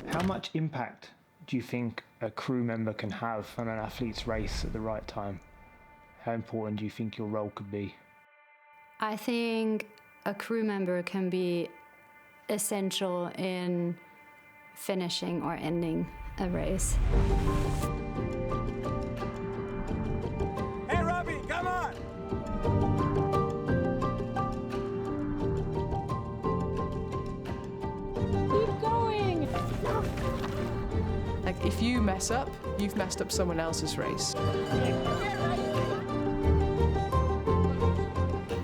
How much impact do you think a crew member can have on an athlete's race at the right time? How important do you think your role could be? I think a crew member can be essential in finishing or ending a race. Hey, Robbie, come on! Keep going! Like, if you mess up, you've messed up someone else's race.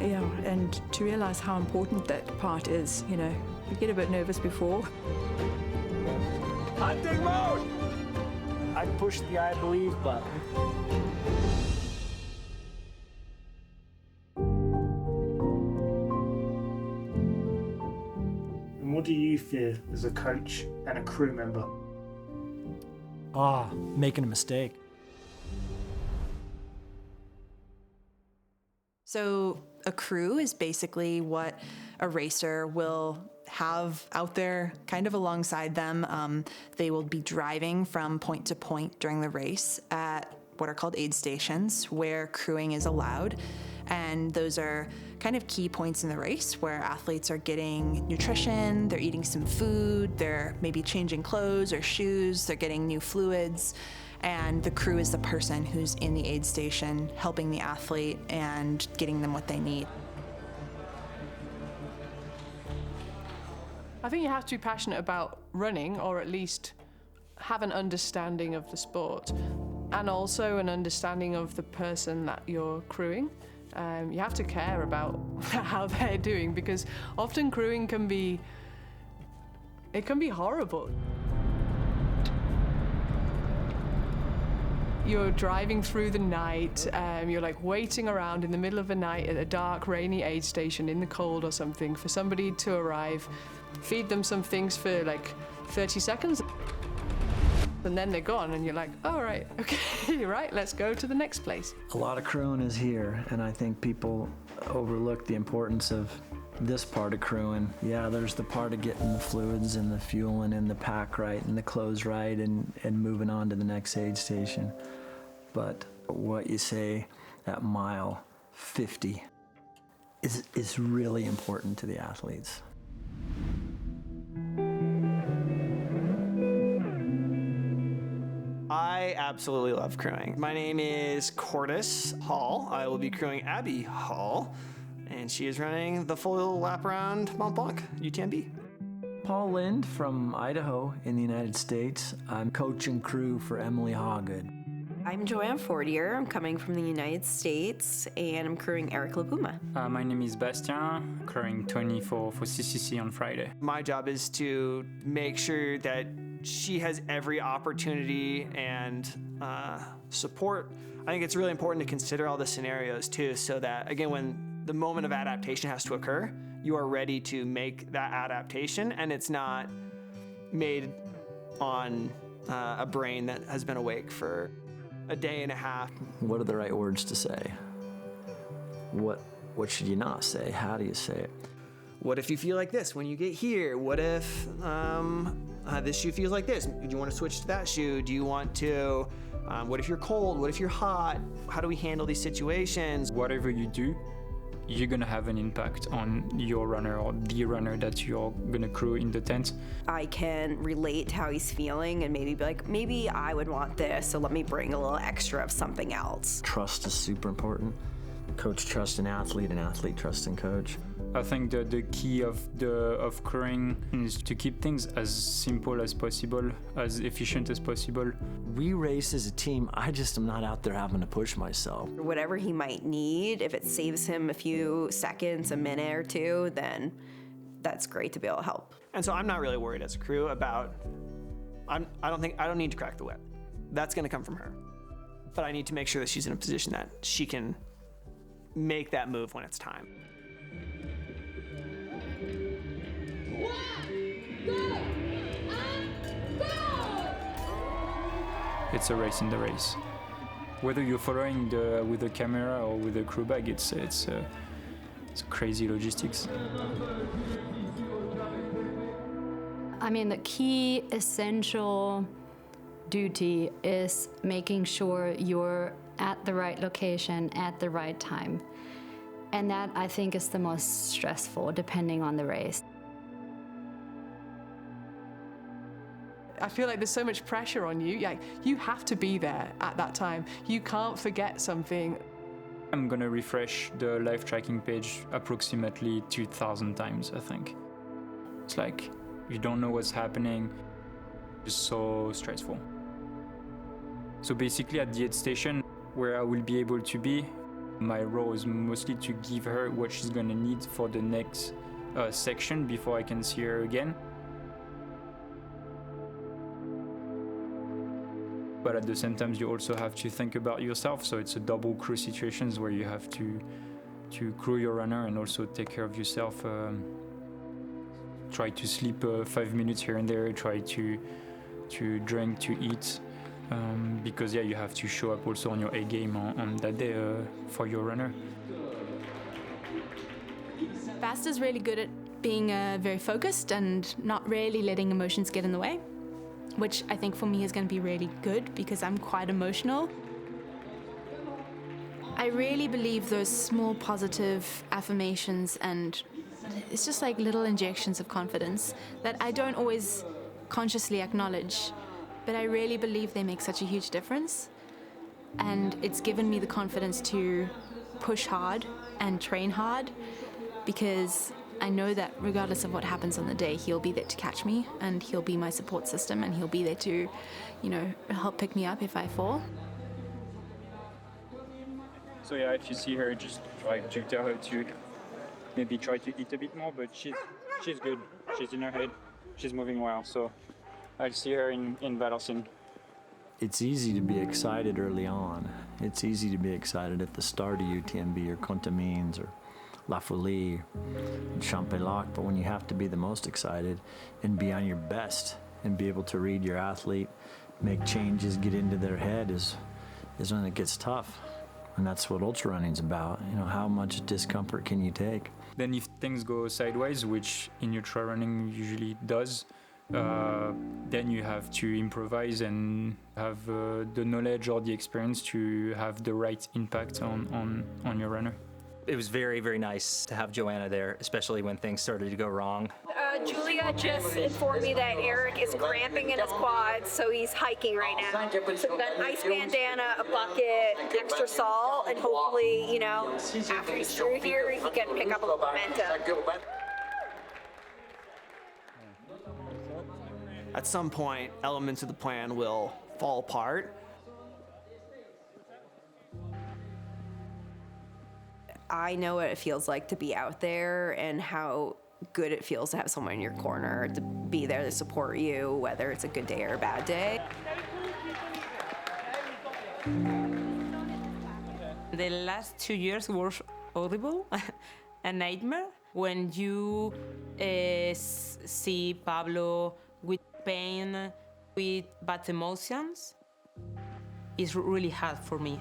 Yeah, and to realize how important that part is, you know, you get a bit nervous before. Hunting mode! I pushed the I believe button. And what do you fear as a coach and a crew member? Making a mistake. So a crew is basically what a racer will have out there kind of alongside them. They will be driving from point to point during the race at what are called aid stations where crewing is allowed. And those are kind of key points in the race where athletes are getting nutrition, they're eating some food, they're maybe changing clothes or shoes, they're getting new fluids. And the crew is the person who's in the aid station helping the athlete and getting them what they need. I think you have to be passionate about running, or at least have an understanding of the sport, and also an understanding of the person that you're crewing. You have to care about how they're doing, because often crewing can be horrible. You're driving through the night, you're like waiting around in the middle of the night at a dark, rainy aid station in the cold or something for somebody to arrive, feed them some things for like 30 seconds, and then they're gone, and you're like, all right, okay, right, let's go to the next place. A lot of crewing is here, and I think people overlook the importance of this part of crewing. Yeah, there's the part of getting the fluids and the fueling and the pack right and the clothes right and moving on to the next aid station. But what you say at mile 50 is really important to the athletes. I absolutely love crewing. My name is Cordis Hall. I will be crewing Abby Hall, and she is running the full lap around Mont Blanc, UTMB. Paul Lind from Idaho in the United States. I'm coach and crew for Emily Hawgood. I'm Joanne Fortier. I'm coming from the United States, and I'm crewing Eric Lapuma. My name is Bastien, crewing 24 for CCC on Friday. My job is to make sure that she has every opportunity and support. I think it's really important to consider all the scenarios too, so that, again, when the moment of adaptation has to occur, you are ready to make that adaptation, and it's not made on a brain that has been awake for a day and a half. What are the right words to say? What should you not say? How do you say it? What if you feel like this when you get here? What if this shoe feels like this? Do you want to switch to that shoe? Do you want to, what if you're cold? What if you're hot? How do we handle these situations? Whatever you do, you're gonna have an impact on your runner or the runner that you're gonna crew in the tent. I can relate to how he's feeling and maybe be like, maybe I would want this, so let me bring a little extra of something else. Trust is super important. Coach trust an athlete, and athlete trust in coach. I think the key of crewing is to keep things as simple as possible, as efficient as possible. We race as a team. I just am not out there having to push myself. Whatever he might need, if it saves him a few seconds, a minute or two, then that's great to be able to help. And so I'm not really worried as a crew about, I don't need to crack the whip. That's gonna come from her. But I need to make sure that she's in a position that she can make that move when it's time. It's a race in the race. Whether you're following with a camera or with a crew bag, it's crazy logistics. I mean, the key essential duty is making sure you're at the right location at the right time. And that, I think, is the most stressful, depending on the race. I feel like there's so much pressure on you. Like, you have to be there at that time. You can't forget something. I'm gonna refresh the live tracking page approximately 2,000 times, I think. It's like, you don't know what's happening. It's so stressful. So basically at the aid station, where I will be able to be, my role is mostly to give her what she's gonna need for the next section before I can see her again. But at the same time, you also have to think about yourself. So it's a double crew situations where you have to crew your runner and also take care of yourself. Try to sleep 5 minutes here and there. Try to drink, to eat. Because yeah, you have to show up also on your A game on that day for your runner. Basta's really good at being very focused and not really letting emotions get in the way, which I think for me is going to be really good because I'm quite emotional. I really believe those small positive affirmations, and it's just like little injections of confidence that I don't always consciously acknowledge, but I really believe they make such a huge difference. And it's given me the confidence to push hard and train hard, because I know that regardless of what happens on the day, he'll be there to catch me, and he'll be my support system, and he'll be there to, you know, help pick me up if I fall. So yeah, if you see her, just try to tell her to maybe try to eat a bit more, but she's good. She's in her head. She's moving well, so I'll see her in Valenciennes. It's easy to be excited early on. It's easy to be excited at the start of UTMB or Contamines or La Folie and Champelac, but when you have to be the most excited and be on your best and be able to read your athlete, make changes, get into their head is when it gets tough. And that's what ultra running's about. You know, how much discomfort can you take? Then if things go sideways, which in ultra running usually does, then you have to improvise and have the knowledge or the experience to have the right impact on your runner. It was very, very nice to have Joanna there, especially when things started to go wrong. Julia just informed me that Eric is cramping in his quads, so he's hiking right now. So we've got an ice bandana, a bucket, extra salt, and hopefully, you know, after he's through here, he can pick up a little momentum. At some point, elements of the plan will fall apart. I know what it feels like to be out there and how good it feels to have someone in your corner, to be there to support you, whether it's a good day or a bad day. The last 2 years were horrible, a nightmare. When you see Pablo with pain, with bad emotions, it's really hard for me.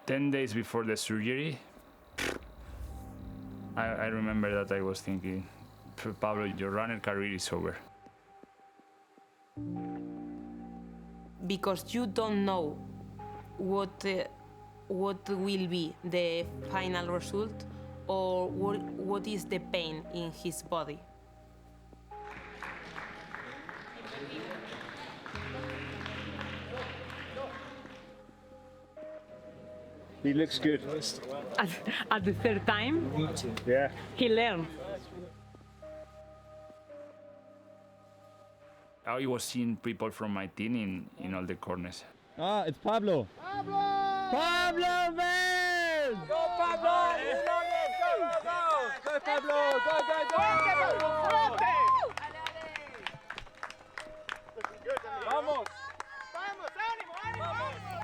Days before the surgery, I remember that I was thinking, Pablo, your runner career is over. Because you don't know what will be the final result or what is the pain in his body. He looks good. At the third time, Yeah. he learned. I was seeing people from my team in all the corners. Ah, it's Pablo. Pablo Vez! Go, Pablo! You love it! Go, go, go! Go, Pablo! Go, go, go! Vamos!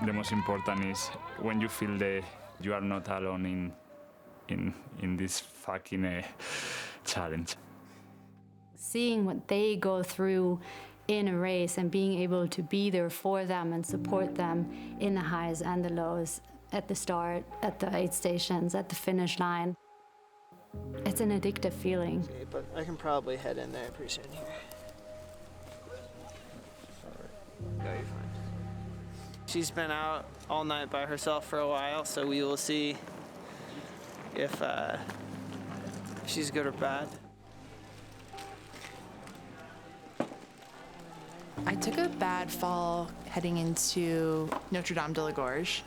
The most important is when you feel that you are not alone in this fucking challenge. Seeing what they go through in a race and being able to be there for them and support them in the highs and the lows, at the start, at the aid stations, at the finish line. It's an addictive feeling. Okay, but I can probably head in there pretty soon here. No, you're fine. She's been out all night by herself for a while, so we will see if she's good or bad. I took a bad fall heading into Notre Dame de la Gorge.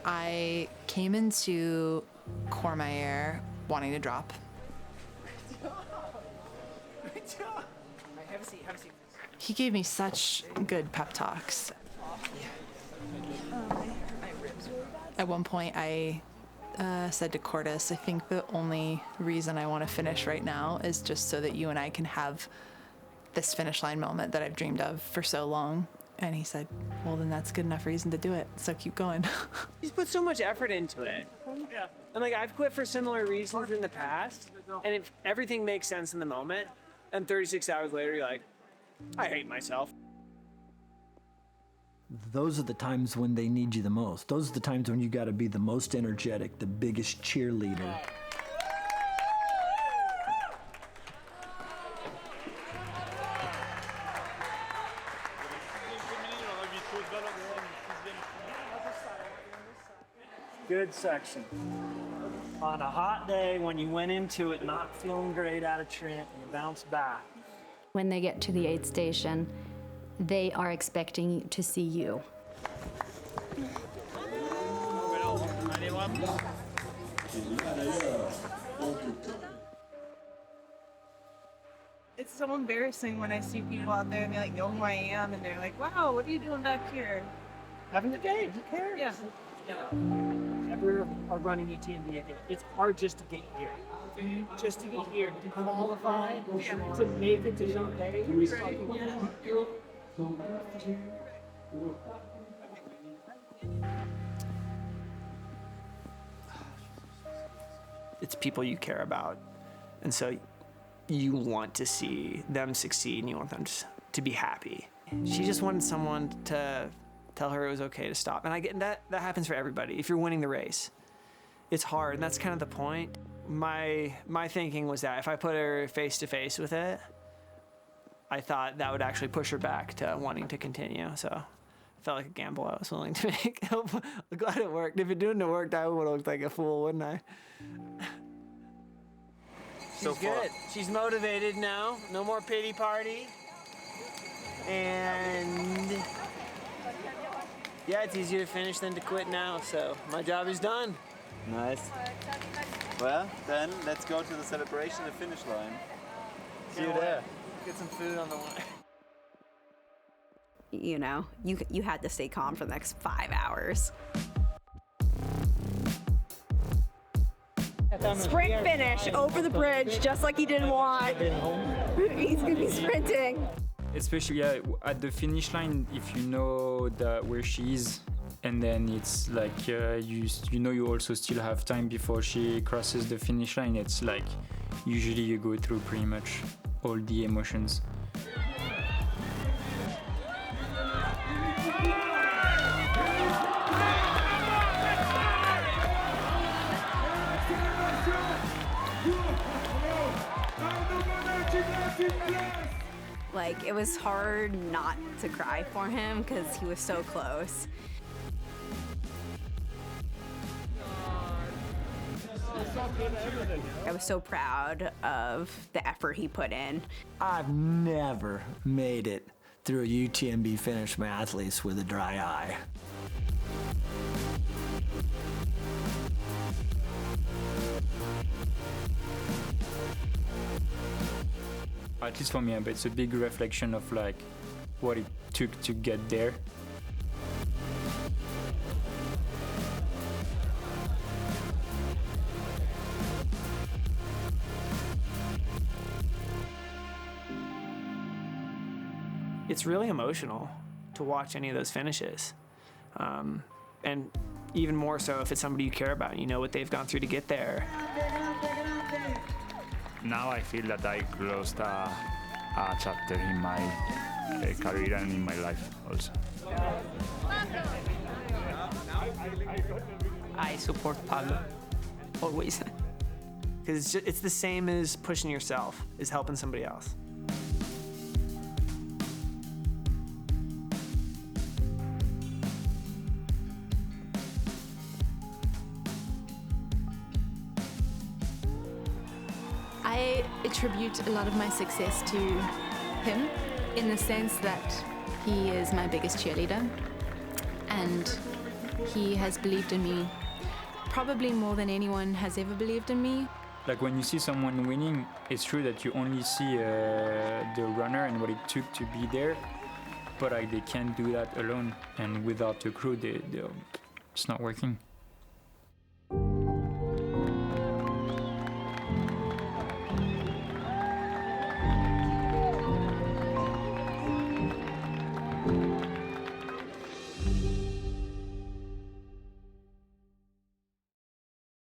I came into Courmayeur wanting to drop. Have a seat, have a seat. He gave me such good pep talks. At one point, I said to Cortis, I think the only reason I want to finish right now is just so that you and I can have this finish line moment that I've dreamed of for so long. And he said, well, then that's good enough reason to do it, so keep going. He's put so much effort into it. Yeah. And like, I've quit for similar reasons in the past, and if everything makes sense in the moment, and 36 hours later, you're like, I hate myself. Those are the times when they need you the most. Those are the times when you got to be the most energetic, the biggest cheerleader. Good section. On a hot day when you went into it not feeling great out of Trent, you bounce back. When they get to the aid station, they are expecting to see you. It's so embarrassing when I see people out there and they like know who I am and they're like, wow, what are you doing back here? Having a day, who cares? Yeah. Ever are running UTMB, it's hard just to get here. Just to get here, to qualify, to make it to your day. It's people you care about, and so you want to see them succeed and you want them to be happy. She just wanted someone to tell her it was okay to stop, and I get that happens for everybody. If you're winning the race, it's hard, and that's kind of the point. My thinking was that if I put her face to face with it, I thought that would actually push her back to wanting to continue. So it felt like a gamble I was willing to make. I'm glad it worked. If it didn't work, I would have looked like a fool, wouldn't I? She's good. She's motivated now. No more pity party. And yeah, it's easier to finish than to quit now. So my job is done. Nice. Well, then let's go to the celebration, the finish line. See you there. Get some food on the way. You know, you had to stay calm for the next 5 hours. Sprint finish over the bridge, just like he didn't want. He's gonna be sprinting. Especially at the finish line, if you know where she is, and then it's like you know you also still have time before she crosses the finish line. It's like usually you go through pretty much all the emotions. Like, it was hard not to cry for him because he was so close. I was so proud of the effort he put in. I've never made it through a UTMB finish my athletes with a dry eye. At least for me, but it's a big reflection of like what it took to get there. It's really emotional to watch any of those finishes. And even more so if it's somebody you care about and you know what they've gone through to get there. Now I feel that I closed a chapter in my career and in my life also. I support Pablo, always. Because it's the same as pushing yourself, is helping somebody else. I attribute a lot of my success to him in the sense that he is my biggest cheerleader and he has believed in me probably more than anyone has ever believed in me. Like when you see someone winning, it's true that you only see the runner and what it took to be there, but like they can't do that alone, and without a crew, it's not working.